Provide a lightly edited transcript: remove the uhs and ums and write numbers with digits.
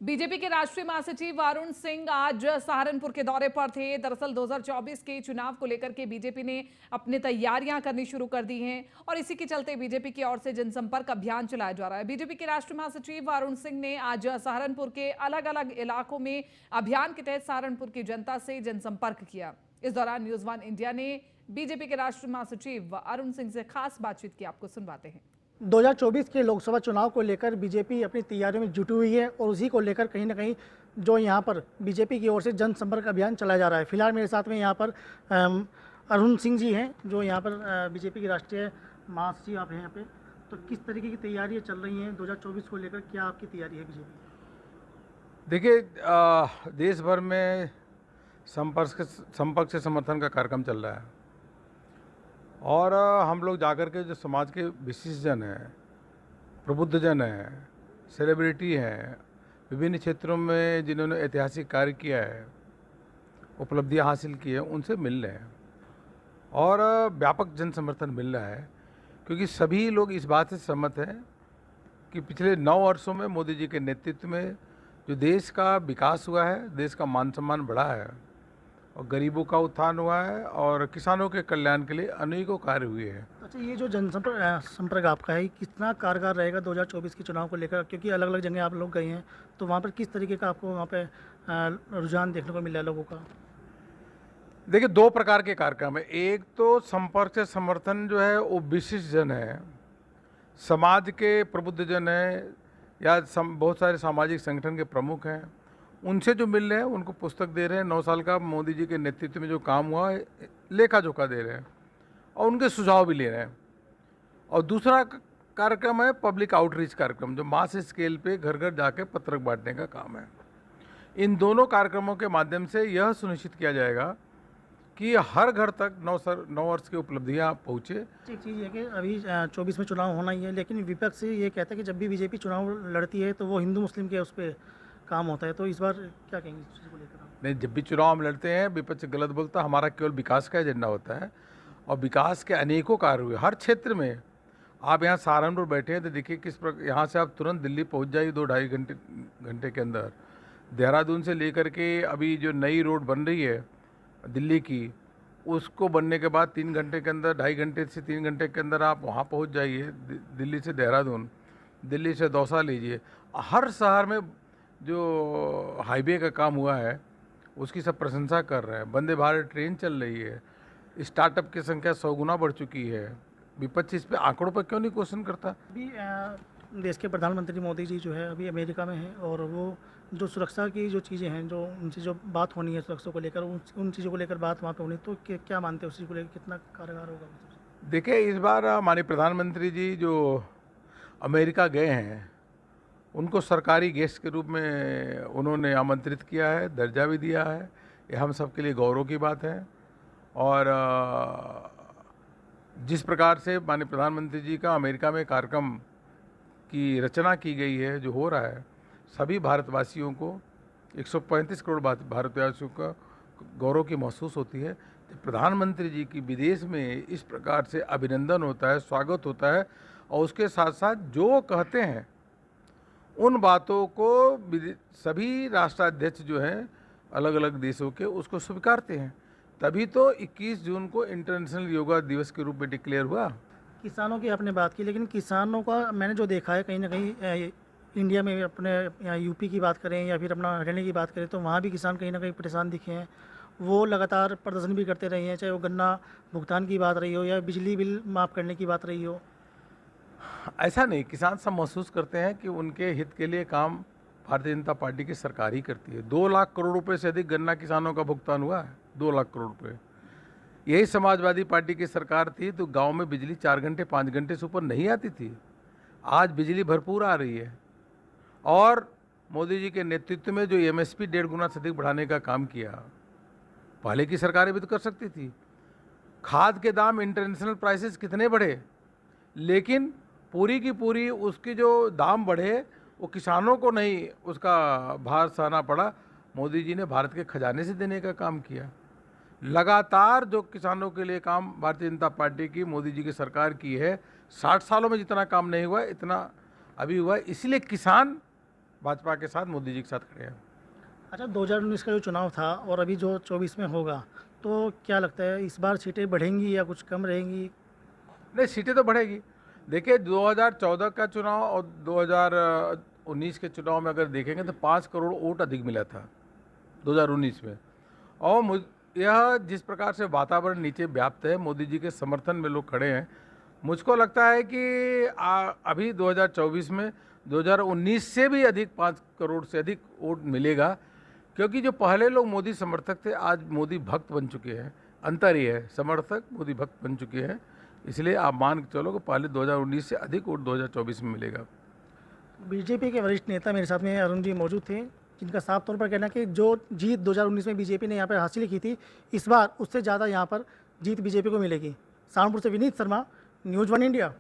BJP के राष्ट्रीय महासचिव अरुण सिंह आज सहारनपुर के दौरे पर थे। दरअसल 2024 के चुनाव को लेकर के बीजेपी ने अपनी तैयारियां करनी शुरू कर दी हैं और इसी के चलते बीजेपी की ओर से जनसंपर्क अभियान चलाया जा रहा है। बीजेपी के राष्ट्रीय महासचिव अरुण सिंह ने आज सहारनपुर के अलग अलग इलाकों में अभियान के तहत सहारनपुर की जनता से जनसंपर्क किया। इस दौरान न्यूज वन इंडिया ने बीजेपी के राष्ट्रीय महासचिव अरुण सिंह से खास बातचीत की। आपको सुनवाते हैं। 2024 के लोकसभा चुनाव को लेकर बीजेपी अपनी तैयारियों में जुटी हुई है और उसी को लेकर कहीं ना कहीं जो यहाँ पर बीजेपी की ओर से जनसंपर्क अभियान चलाया जा रहा है। फिलहाल मेरे साथ में यहाँ पर अरुण सिंह जी हैं जो यहाँ पर बीजेपी के राष्ट्रीय महासचिव आप हैं यहाँ पे। तो किस तरीके की तैयारियाँ चल रही हैं 2024 को लेकर, क्या आपकी तैयारी है बीजेपी? देखिए, देश भर में संपर्क से समर्थन का कार्यक्रम चल रहा है और हम लोग जाकर के जो समाज के विशिष्ट जन हैं, प्रबुद्ध जन हैं, सेलिब्रिटी हैं, विभिन्न क्षेत्रों में जिन्होंने ऐतिहासिक कार्य किया है, उपलब्धियां हासिल की है, उनसे मिल रहे हैं और व्यापक जन समर्थन मिल रहा है क्योंकि सभी लोग इस बात से सहमत हैं कि पिछले 9 वर्षों में मोदी जी के नेतृत्व में जो देश का विकास हुआ है, देश का मान सम्मान बढ़ा है और गरीबों का उत्थान हुआ है और किसानों के कल्याण के लिए अनेकों कार्य हुए हैं। अच्छा, ये जो जनसंपर्क आपका है कितना कारगर रहेगा 2024 के चुनाव को लेकर, क्योंकि अलग अलग जगह आप लोग गए हैं, तो वहाँ पर किस तरीके का आपको वहाँ पे रुझान देखने को मिला है लोगों का? देखिए, 2 प्रकार के कार्यक्रम है। एक तो संपर्क से समर्थन जो है वो विशिष्ट जन है, समाज के प्रबुद्ध जन हैं या बहुत सारे सामाजिक संगठन के प्रमुख हैं, उनसे जो मिल रहे हैं उनको पुस्तक दे रहे हैं। 9 साल का मोदी जी के नेतृत्व में जो काम हुआ है लेखा जोखा दे रहे हैं और उनके सुझाव भी ले रहे हैं। और दूसरा कार्यक्रम है पब्लिक आउटरीच कार्यक्रम, जो मास स्केल पे घर घर जाके पत्रक बांटने का काम है। इन दोनों कार्यक्रमों के माध्यम से यह सुनिश्चित किया जाएगा कि हर घर तक 9 वर्ष की उपलब्धियाँ पहुँचे। एक चीज़ है कि अभी 24 में चुनाव होना ही है, लेकिन विपक्ष ये कहता है कि जब भी बीजेपी चुनाव लड़ती है तो वो हिंदू मुस्लिम के उस पर काम होता है, तो इस बार क्या कहेंगे इस चीज़ को लेकर? नहीं, जब भी चुनाव हम लड़ते हैं विपक्ष गलत बोलता है। हमारा केवल विकास का एजेंडा होता है और विकास के अनेकों कार्य हुए हर क्षेत्र में। आप यहाँ सहारनपुर बैठे हैं तो देखिए किस प्रकार, यहाँ से आप तुरंत दिल्ली पहुँच जाइए 2-2.5 घंटे के अंदर। देहरादून से लेकर के अभी जो नई रोड बन रही है दिल्ली की, उसको बनने के बाद 3 घंटे के अंदर, 2.5 घंटे से 3 घंटे के अंदर आप वहाँ पहुँच जाइए। दिल्ली से देहरादून, दिल्ली से दौसा लीजिए, हर शहर में जो हाईवे का काम हुआ है उसकी सब प्रशंसा कर रहे हैं। वंदे भारत ट्रेन चल रही है, स्टार्टअप की संख्या 100 गुना बढ़ चुकी है। विपक्ष इस पे आंकड़ों पर क्यों नहीं क्वेश्चन करता? अभी देश के प्रधानमंत्री मोदी जी जो है अभी अमेरिका में हैं और वो जो सुरक्षा की जो चीज़ें हैं, जो उनसे जो बात होनी है सुरक्षा को लेकर, उन चीज़ों को लेकर बात वहाँ पे होनी, तो क्या मानते हैं उस चीज़ को लेकर कितना कारगर होगा? देखिए, इस बार माननीय प्रधानमंत्री जी जो अमेरिका गए हैं उनको सरकारी गेस्ट के रूप में उन्होंने आमंत्रित किया है, दर्जा भी दिया है। ये हम सब के लिए गौरव की बात है। और जिस प्रकार से माननीय प्रधानमंत्री जी का अमेरिका में कार्यक्रम की रचना की गई है, जो हो रहा है, सभी भारतवासियों को 135 करोड़ भारतवासियों का गौरव की महसूस होती है। प्रधानमंत्री जी की विदेश में इस प्रकार से अभिनंदन होता है, स्वागत होता है और उसके साथ साथ जो कहते हैं उन बातों को सभी राष्ट्राध्यक्ष जो हैं अलग अलग देशों के उसको स्वीकारते हैं। तभी तो 21 जून को इंटरनेशनल योगा दिवस के रूप में डिक्लेयर हुआ। किसानों की आपने बात की, लेकिन किसानों का मैंने जो देखा है कहीं ना कहीं इंडिया में अपने यहाँ यूपी की बात करें या फिर अपना हरियाणा की बात करें तो वहाँ भी किसान कहीं ना कहीं परेशान दिखे हैं। वो लगातार प्रदर्शन भी करते रहे हैं, चाहे वो गन्ना भुगतान की बात रही हो या बिजली बिल माफ़ करने की बात रही हो। ऐसा नहीं, किसान सब महसूस करते हैं कि उनके हित के लिए काम भारतीय जनता पार्टी की सरकार ही करती है। 2 लाख करोड़ रुपए से अधिक गन्ना किसानों का भुगतान हुआ है, 2 लाख करोड़ रुपए। यही समाजवादी पार्टी की सरकार थी तो गांव में बिजली 4 घंटे 5 घंटे से ऊपर नहीं आती थी। आज बिजली भरपूर आ रही है और मोदी जी के नेतृत्व में जो MSP 1.5 गुना से अधिक बढ़ाने का काम किया, पहले की सरकारें भी तो कर सकती थी। खाद के दाम इंटरनेशनल प्राइसेस कितने बढ़े, लेकिन पूरी की पूरी उसकी जो दाम बढ़े वो किसानों को नहीं उसका भार सहना पड़ा। मोदी जी ने भारत के खजाने से देने का काम किया। लगातार जो किसानों के लिए काम भारतीय जनता पार्टी की मोदी जी की सरकार की है, 60 सालों में जितना काम नहीं हुआ इतना अभी हुआ। इसलिए किसान भाजपा के साथ, मोदी जी के साथ खड़े हैं। अच्छा, 2019 का जो चुनाव था और अभी जो 24 में होगा, तो क्या लगता है इस बार सीटें बढ़ेंगी या कुछ कम रहेंगी? नहीं, सीटें तो बढ़ेगी। देखिए 2014 का चुनाव और 2019 के चुनाव में अगर देखेंगे तो 5 करोड़ वोट अधिक मिला था 2019 में। और यह जिस प्रकार से वातावरण नीचे व्याप्त है, मोदी जी के समर्थन में लोग खड़े हैं, मुझको लगता है कि अभी 2024 में 2019 से भी अधिक 5 करोड़ से अधिक वोट मिलेगा, क्योंकि जो पहले लोग मोदी समर्थक थे आज मोदी भक्त बन चुके हैं। अंतर ये है, समर्थक मोदी भक्त बन चुके हैं। इसलिए आप मान के चलो कि पहले 2019 से अधिक वोट 2024 में मिलेगा। बीजेपी के वरिष्ठ नेता मेरे साथ में अरुण जी मौजूद थे, जिनका साफ तौर पर कहना है कि जो जीत 2019 में बीजेपी ने यहाँ पर हासिल की थी, इस बार उससे ज़्यादा यहाँ पर जीत बीजेपी को मिलेगी। सहारनपुर से विनीत शर्मा, न्यूज़ 1 इंडिया।